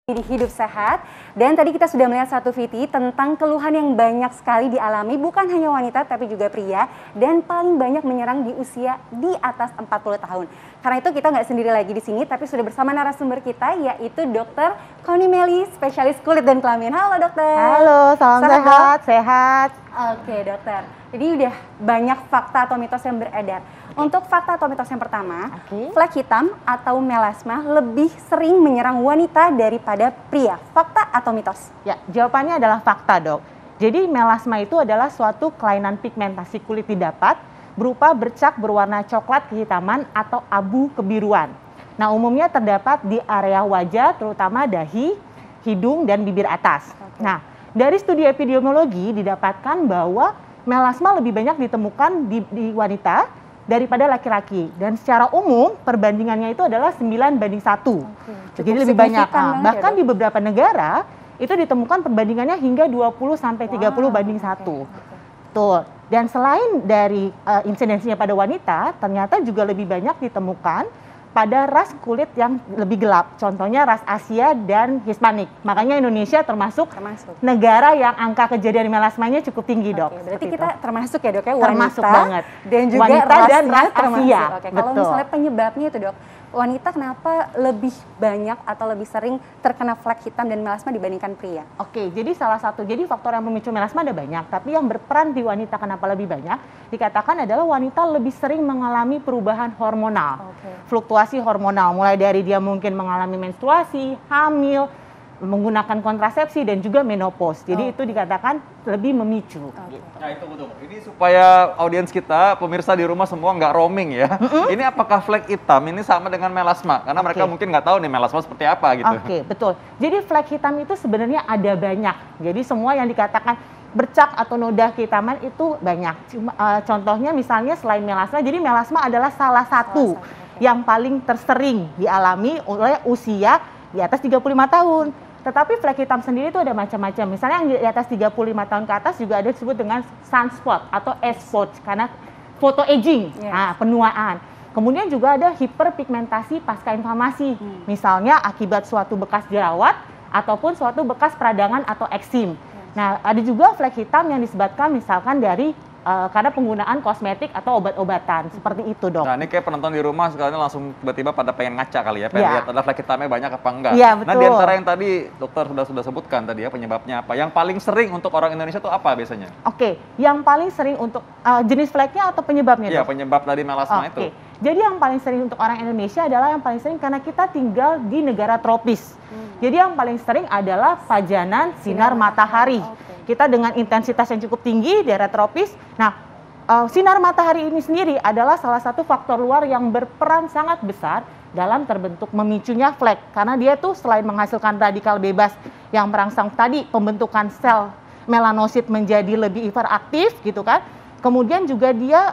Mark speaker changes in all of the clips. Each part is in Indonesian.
Speaker 1: Di Hidup Sehat. Dan tadi kita sudah melihat satu VT tentang keluhan yang banyak sekali dialami bukan hanya wanita tapi juga pria, dan paling banyak menyerang di usia di atas 40 tahun. Karena itu kita nggak sendiri lagi di sini, tapi sudah bersama narasumber kita yaitu Dr. Connie Melly, spesialis kulit dan kelamin. Halo dokter.
Speaker 2: Halo, salam sehat.
Speaker 1: Oke dokter, jadi udah banyak fakta atau mitos yang beredar. Untuk fakta atau mitos yang pertama, flek hitam atau melasma lebih sering menyerang wanita daripada pria. Fakta atau mitos?
Speaker 2: Ya, jawabannya adalah fakta, Dok. Jadi melasma itu adalah suatu kelainan pigmentasi kulit didapat berupa bercak berwarna coklat kehitaman atau abu kebiruan. Nah, umumnya terdapat di area wajah, terutama dahi, hidung, dan bibir atas. Nah, dari studi epidemiologi didapatkan bahwa melasma lebih banyak ditemukan di wanita daripada laki-laki, dan secara umum perbandingannya itu adalah 9:1. Jadi lebih banyak. Bahkan di beberapa negara itu ditemukan perbandingannya hingga 20-30:1. Tuh. Dan selain dari insidensinya pada wanita, ternyata juga lebih banyak ditemukan pada ras kulit yang lebih gelap, contohnya ras Asia dan Hispanik. Makanya Indonesia termasuk negara yang angka kejadian melasmanya cukup tinggi, Dok.
Speaker 1: Berarti kita termasuk ya, Dok, ya, wanita
Speaker 2: termasuk banget.
Speaker 1: Dan juga
Speaker 2: wanita dan ras Asia.
Speaker 1: Kalau misalnya penyebabnya itu, Dok, wanita kenapa lebih banyak atau lebih sering terkena flek hitam dan melasma dibandingkan pria?
Speaker 2: Jadi jadi faktor yang memicu melasma ada banyak, tapi yang berperan di wanita kenapa lebih banyak, dikatakan adalah wanita lebih sering mengalami perubahan hormonal, fluktuasi hormonal, mulai dari dia mungkin mengalami menstruasi, hamil, menggunakan kontrasepsi, dan juga menopause. Jadi itu dikatakan lebih memicu.
Speaker 3: Nah itu betul. Ini supaya audiens kita, pemirsa di rumah semua nggak roaming ya. Ini apakah flek hitam ini sama dengan melasma? Karena mereka mungkin nggak tahu nih melasma seperti apa gitu.
Speaker 2: Betul. Jadi flek hitam itu sebenarnya ada banyak. Jadi semua yang dikatakan bercak atau noda kehitaman itu banyak. Contohnya misalnya selain melasma, jadi melasma adalah salah satu yang paling tersering dialami oleh usia di atas 35 tahun. Tetapi flek hitam sendiri itu ada macam-macam. Misalnya yang di atas 35 tahun ke atas juga ada disebut dengan sunspot atau S-spot karena photo aging, penuaan. Kemudian juga ada hiperpigmentasi pasca inflamasi. Misalnya akibat suatu bekas jerawat ataupun suatu bekas peradangan atau eksim. Nah, ada juga flek hitam yang disebabkan misalkan dari karena penggunaan kosmetik atau obat-obatan, seperti itu, Dok.
Speaker 3: Nah, ini kayak penonton di rumah sekalian langsung tiba-tiba pada pengen ngaca kali ya, pengen lihat ada flek hitamnya banyak apa enggak.
Speaker 2: Betul.
Speaker 3: Nah, di antara yang tadi dokter sudah sebutkan tadi ya, penyebabnya apa? Yang paling sering untuk orang Indonesia itu apa biasanya?
Speaker 2: Yang paling sering untuk jenis fleknya atau penyebabnya, Dok?
Speaker 3: Iya, penyebab dari melasma itu.
Speaker 2: Jadi yang paling sering untuk orang Indonesia adalah yang paling sering karena kita tinggal di negara tropis. Jadi yang paling sering adalah pajanan sinar matahari. Kita dengan intensitas yang cukup tinggi di daerah tropis. Nah, sinar matahari ini sendiri adalah salah satu faktor luar yang berperan sangat besar dalam terbentuk memicunya flek. Karena dia tuh selain menghasilkan radikal bebas yang merangsang tadi pembentukan sel melanosit menjadi lebih hiperaktif gitu kan. Kemudian juga dia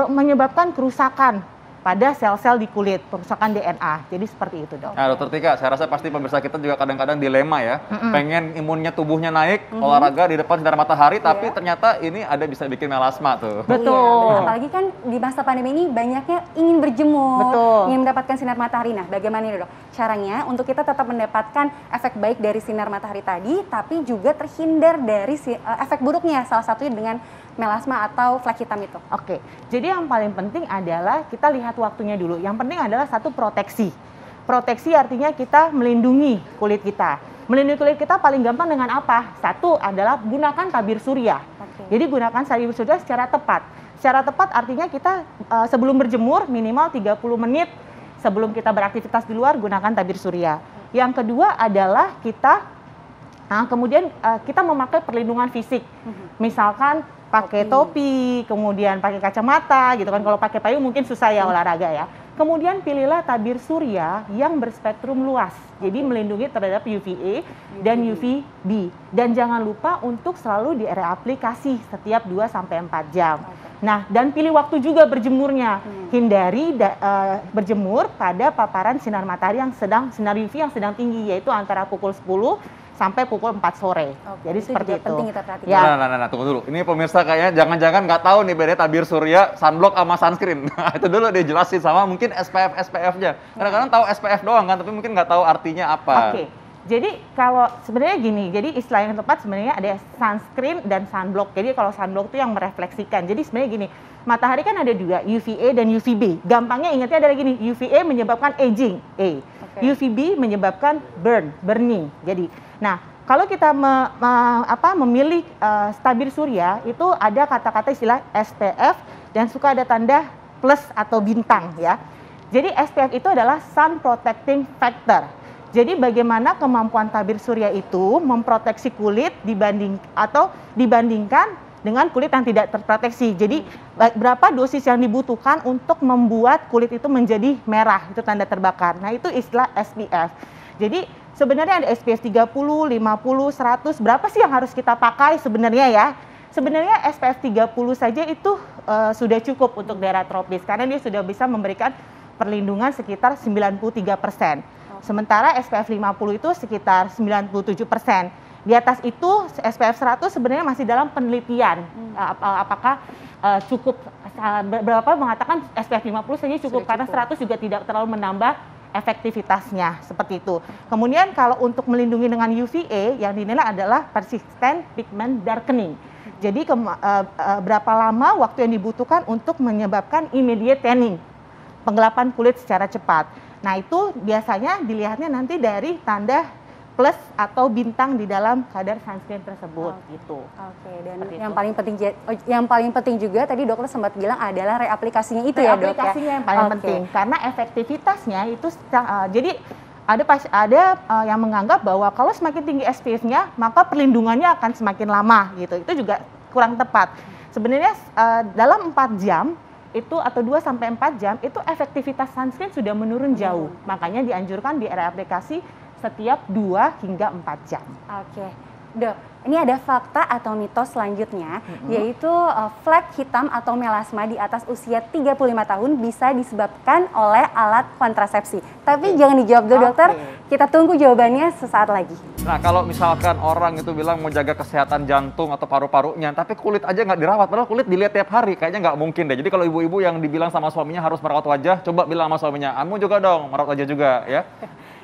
Speaker 2: menyebabkan kerusakan pada sel-sel di kulit, kerusakan DNA. Jadi seperti itu, Dok.
Speaker 3: Nah, Dokter Tika, saya rasa pasti pemirsa kita juga kadang-kadang dilema ya. Pengen imunnya tubuhnya naik, olahraga di depan sinar matahari, tapi ternyata ini ada bisa bikin melasma tuh.
Speaker 2: Betul.
Speaker 1: Apalagi kan di masa pandemi ini banyaknya ingin berjemur, ingin mendapatkan sinar matahari. Nah, bagaimana nih, Dok, caranya untuk kita tetap mendapatkan efek baik dari sinar matahari tadi, tapi juga terhindar dari efek buruknya, salah satunya dengan melasma atau flek hitam itu?
Speaker 2: Jadi yang paling penting adalah kita lihat waktunya dulu. Yang penting adalah satu proteksi. Proteksi artinya kita melindungi kulit kita. Melindungi kulit kita paling gampang dengan apa? Satu adalah gunakan tabir surya. Jadi gunakan tabir surya secara tepat. Secara tepat artinya kita sebelum berjemur minimal 30 menit sebelum kita beraktivitas di luar gunakan tabir surya. Yang kedua adalah kita kemudian kita memakai perlindungan fisik. Misalkan pakai topi, kemudian pakai kacamata gitu kan. Kalau pakai payung mungkin susah ya olahraga ya. Kemudian pilihlah tabir surya yang berspektrum luas. Jadi melindungi terhadap UVA dan UVB. Dan jangan lupa untuk selalu di area aplikasi setiap 2-4 jam. Nah, dan pilih waktu juga berjemurnya. Hindari berjemur pada paparan sinar matahari yang sinar UV yang sedang tinggi, yaitu antara pukul 10 sampai pukul 4 sore. Jadi seperti itu.
Speaker 1: Penting kita perhatikan.
Speaker 3: Nah, tunggu dulu. Ini pemirsa kayaknya jangan-jangan nggak tahu nih bedanya tabir surya, sunblock sama sunscreen. Nah, itu dulu dijelasin sama mungkin SPF-nya. Kadang-kadang tahu SPF doang kan, tapi mungkin nggak tahu artinya apa.
Speaker 2: Jadi kalau sebenarnya gini, jadi istilah yang tepat sebenarnya ada sunscreen dan sunblock. Jadi kalau sunblock itu yang merefleksikan. Jadi sebenarnya gini, matahari kan ada dua, UVA dan UVB. Gampangnya ingatnya adalah gini, UVA menyebabkan aging, A. UVB menyebabkan burning. Jadi, nah kalau kita memilih tabir surya itu ada kata-kata istilah SPF dan suka ada tanda plus atau bintang ya. Jadi SPF itu adalah sun protecting factor. Jadi bagaimana kemampuan tabir surya itu memproteksi kulit dibandingkan dengan kulit yang tidak terproteksi. Jadi berapa dosis yang dibutuhkan untuk membuat kulit itu menjadi merah, itu tanda terbakar. Nah, itu istilah SPF. Jadi sebenarnya ada SPF 30, 50, 100, berapa sih yang harus kita pakai sebenarnya ya? Sebenarnya SPF 30 saja itu sudah cukup untuk daerah tropis karena dia sudah bisa memberikan perlindungan sekitar 93%. Sementara SPF 50 itu sekitar 97%. Di atas itu SPF 100 sebenarnya masih dalam penelitian. Apakah cukup, berapa mengatakan SPF 50 saja cukup karena 100 juga tidak terlalu menambah efektivitasnya seperti itu. Kemudian kalau untuk melindungi dengan UVA yang dinilai adalah persistent pigment darkening. Jadi berapa lama waktu yang dibutuhkan untuk menyebabkan immediate tanning, penggelapan kulit secara cepat. Nah itu biasanya dilihatnya nanti dari tanda plus atau bintang di dalam kadar sunscreen tersebut gitu.
Speaker 1: Oke, dan yang paling penting juga tadi dokter sempat bilang adalah reaplikasinya itu ya dok ya.
Speaker 2: Reaplikasinya yang paling penting karena efektivitasnya itu jadi ada yang menganggap bahwa kalau semakin tinggi SPF-nya maka perlindungannya akan semakin lama gitu. Itu juga kurang tepat. Sebenarnya dalam 4 jam itu atau 2-4 jam itu efektivitas sunscreen sudah menurun jauh. Makanya dianjurkan di reaplikasi setiap 2 hingga 4 jam.
Speaker 1: Oke. Dok, ini ada fakta atau mitos selanjutnya, yaitu flek hitam atau melasma di atas usia 35 tahun bisa disebabkan oleh alat kontrasepsi. Tapi jangan dijawab dulu dokter, kita tunggu jawabannya sesaat lagi.
Speaker 3: Nah, kalau misalkan orang itu bilang mau jaga kesehatan jantung atau paru-parunya, tapi kulit aja nggak dirawat, padahal kulit dilihat tiap hari, kayaknya nggak mungkin deh. Jadi kalau ibu-ibu yang dibilang sama suaminya harus merawat wajah, coba bilang sama suaminya, kamu juga dong merawat wajah juga ya.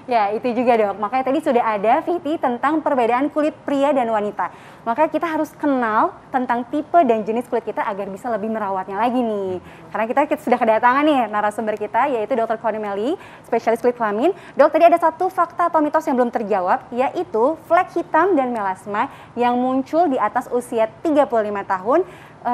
Speaker 1: Ya, itu juga dok. Makanya tadi sudah ada VT tentang perbedaan kulit pria dan wanita. Makanya kita harus kenal tentang tipe dan jenis kulit kita agar bisa lebih merawatnya lagi nih. Karena kita sudah kedatangan nih narasumber kita, yaitu Dr. Connie Melly, spesialis kulit kelamin. Dok, tadi ada satu fakta atau mitos yang belum terjawab, yaitu flek hitam dan melasma yang muncul di atas usia 35 tahun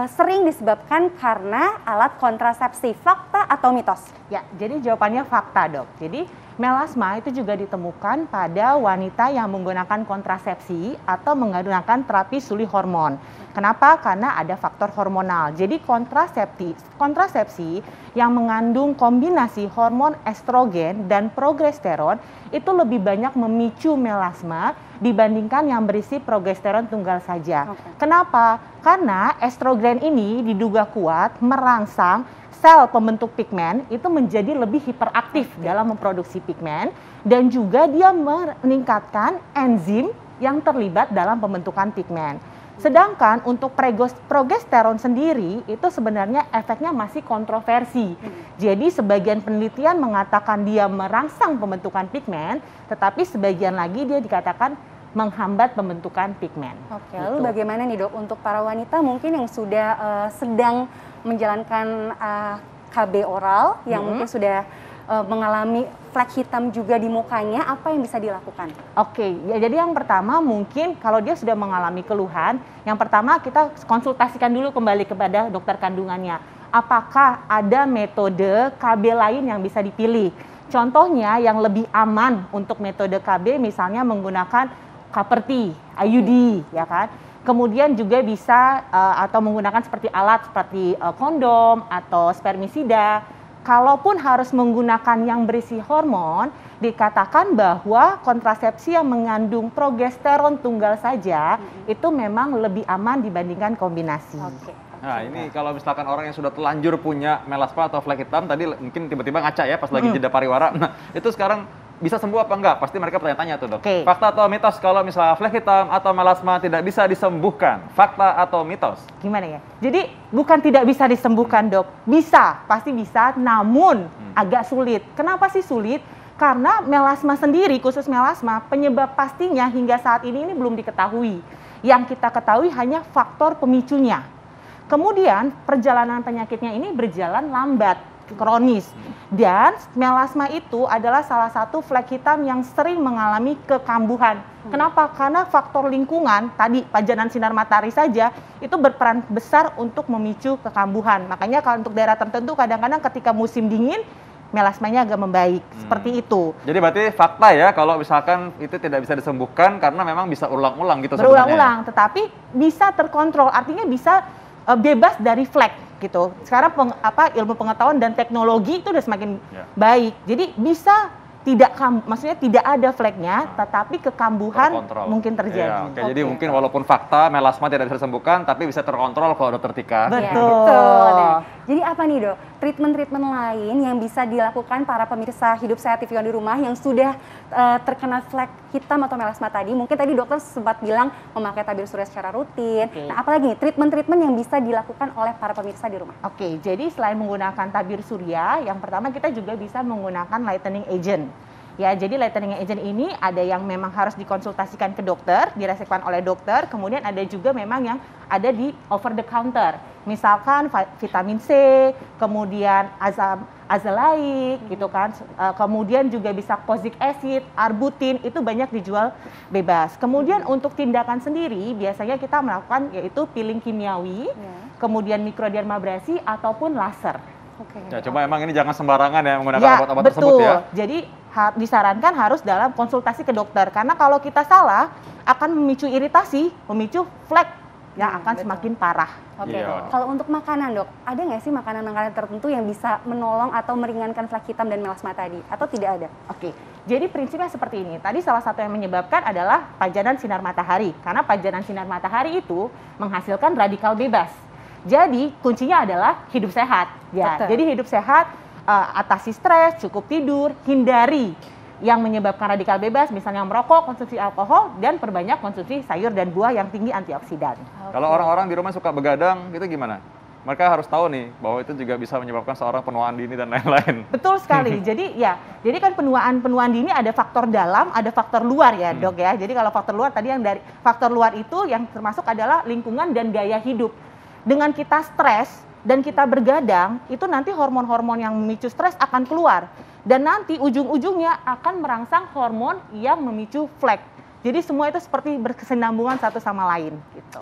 Speaker 1: sering disebabkan karena alat kontrasepsi. Fakta atau mitos?
Speaker 2: Ya, jadi jawabannya fakta dok. Jadi melasma itu juga ditemukan pada wanita yang menggunakan kontrasepsi atau menggunakan terapi suli hormon. Kenapa? Karena ada faktor hormonal. Jadi kontrasepsi yang mengandung kombinasi hormon estrogen dan progesteron itu lebih banyak memicu melasma dibandingkan yang berisi progesteron tunggal saja. Kenapa? Karena estrogen ini diduga kuat merangsang sel pembentuk pigmen itu menjadi lebih hiperaktif dalam memproduksi pigmen dan juga dia meningkatkan enzim yang terlibat dalam pembentukan pigmen. Sedangkan untuk progesteron sendiri itu sebenarnya efeknya masih kontroversi. Jadi sebagian penelitian mengatakan dia merangsang pembentukan pigmen, tetapi sebagian lagi dia dikatakan menghambat pembentukan pigmen.
Speaker 1: Oke, lalu bagaimana nih dok untuk para wanita mungkin yang sudah sedang menjalankan KB oral yang mungkin sudah mengalami flek hitam juga di mukanya, apa yang bisa dilakukan?
Speaker 2: Oke, ya jadi yang pertama mungkin kalau dia sudah mengalami keluhan, yang pertama kita konsultasikan dulu kembali kepada dokter kandungannya. Apakah ada metode KB lain yang bisa dipilih? Contohnya yang lebih aman untuk metode KB misalnya menggunakan Kaperti, IUD, ya kan? Kemudian juga bisa atau menggunakan seperti alat seperti kondom atau spermisida. Kalaupun harus menggunakan yang berisi hormon, dikatakan bahwa kontrasepsi yang mengandung progesteron tunggal saja itu memang lebih aman dibandingkan kombinasi.
Speaker 3: Nah ini kalau misalkan orang yang sudah telanjur punya melasma atau flek hitam, tadi mungkin tiba-tiba ngaca ya pas lagi jeda pariwara, nah itu sekarang bisa sembuh apa enggak? Pasti mereka bertanya-tanya tuh dok. Fakta atau mitos kalau misalnya flek hitam atau melasma tidak bisa disembuhkan? Fakta atau mitos?
Speaker 2: Gimana ya? Jadi bukan tidak bisa disembuhkan dok. Bisa, pasti bisa, namun agak sulit. Kenapa sih sulit? Karena melasma sendiri, khusus melasma, penyebab pastinya hingga saat ini belum diketahui. Yang kita ketahui hanya faktor pemicunya. Kemudian perjalanan penyakitnya ini berjalan lambat, kronis. Dan melasma itu adalah salah satu flek hitam yang sering mengalami kekambuhan. Kenapa? Karena faktor lingkungan, tadi pajanan sinar matahari saja, itu berperan besar untuk memicu kekambuhan. Makanya kalau untuk daerah tertentu kadang-kadang ketika musim dingin, melasmanya agak membaik, seperti itu.
Speaker 3: Jadi berarti fakta ya kalau misalkan itu tidak bisa disembuhkan karena memang bisa ulang-ulang gitu sebenarnya.
Speaker 2: Berulang-ulang, tetapi bisa terkontrol, artinya bisa bebas dari flek gitu. Sekarang ilmu pengetahuan dan teknologi itu udah semakin baik. Jadi bisa maksudnya tidak ada fleknya, tetapi kekambuhan mungkin terjadi.
Speaker 3: Ya, jadi mungkin walaupun fakta melasma tidak bisa disembuhkan, tapi bisa terkontrol kalau Dokter Tika.
Speaker 1: Betul. Jadi apa nih Dok, treatment-treatment lain yang bisa dilakukan para pemirsa Hidup Sehat TV One di rumah yang sudah terkena flek hitam atau melasma tadi? Mungkin tadi dokter sempat bilang memakai tabir surya secara rutin. Nah, apalagi nih treatment-treatment yang bisa dilakukan oleh para pemirsa di rumah?
Speaker 2: Jadi selain menggunakan tabir surya, yang pertama kita juga bisa menggunakan lightening agent. Ya, jadi lightening agent ini ada yang memang harus dikonsultasikan ke dokter, diresepkan oleh dokter, kemudian ada juga memang yang ada di over the counter. Misalkan vitamin C, kemudian azelaik gitu kan. Kemudian juga bisa kozik acid, arbutin, itu banyak dijual bebas. Kemudian untuk tindakan sendiri biasanya kita melakukan yaitu peeling kimiawi, kemudian mikrodermabrasi ataupun laser.
Speaker 3: Ya, cuma emang ini jangan sembarangan ya menggunakan obat-obat tersebut ya.
Speaker 2: Jadi disarankan harus dalam konsultasi ke dokter, karena kalau kita salah akan memicu iritasi, memicu flek yang akan semakin parah.
Speaker 1: Kalau untuk makanan Dok, ada nggak sih makanan-makanan tertentu yang bisa menolong atau meringankan flek hitam dan melasma tadi? Atau tidak ada?
Speaker 2: Jadi prinsipnya seperti ini. Tadi salah satu yang menyebabkan adalah pajanan sinar matahari. Karena pajanan sinar matahari itu menghasilkan radikal bebas. Jadi kuncinya adalah hidup sehat. Jadi hidup sehat, atasi stres, cukup tidur, hindari yang menyebabkan radikal bebas, misalnya merokok, konsumsi alkohol, dan perbanyak konsumsi sayur dan buah yang tinggi antioksidan.
Speaker 3: Kalau orang-orang di rumah suka begadang, itu gimana? Mereka harus tahu nih bahwa itu juga bisa menyebabkan seorang penuaan dini dan lain-lain.
Speaker 2: Betul sekali. Jadi kan penuaan dini ada faktor dalam, ada faktor luar ya Dok ya. Jadi kalau faktor luar tadi yang dari faktor luar itu yang termasuk adalah lingkungan dan gaya hidup. Dengan kita stres dan kita bergadang, itu nanti hormon-hormon yang memicu stres akan keluar. Dan nanti ujung-ujungnya akan merangsang hormon yang memicu flek. Jadi semua itu seperti berkesinambungan satu sama lain. Gitu.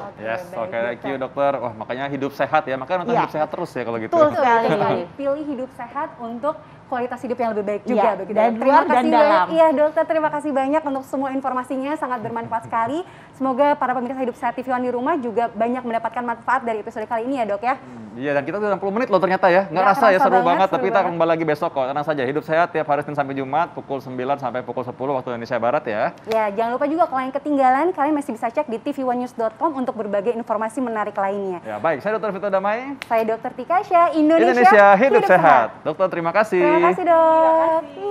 Speaker 3: Thank you dokter. Wah, makanya hidup sehat ya. Makanya nonton hidup sehat terus ya kalau gitu.
Speaker 1: Betul sekali. Pilih hidup sehat untuk kualitas hidup yang lebih baik juga.
Speaker 2: Dan luar dan dalam.
Speaker 1: Iya dokter, terima kasih banyak untuk semua informasinya. Sangat bermanfaat sekali. Semoga para pemirsa Hidup Sehat TV One di rumah juga banyak mendapatkan manfaat dari episode kali ini ya dok ya.
Speaker 3: Iya, dan kita udah 60 menit loh ternyata ya. Nggak rasa ya, seru banget. Tapi kita kembali lagi besok kok. Tenang saja, Hidup Sehat tiap hari Senin sampai Jumat pukul 9 sampai pukul 10 waktu Indonesia Barat ya. Ya,
Speaker 1: jangan lupa juga kalau yang ketinggalan, kalian masih bisa cek di tv1news.com untuk berbagai informasi menarik lainnya.
Speaker 3: Ya, baik. Saya Dr. Vito Damai.
Speaker 1: Saya Dr. Tika Syah, Indonesia
Speaker 3: Hidup Sehat. Dokter, terima kasih.
Speaker 1: Terima kasih dok.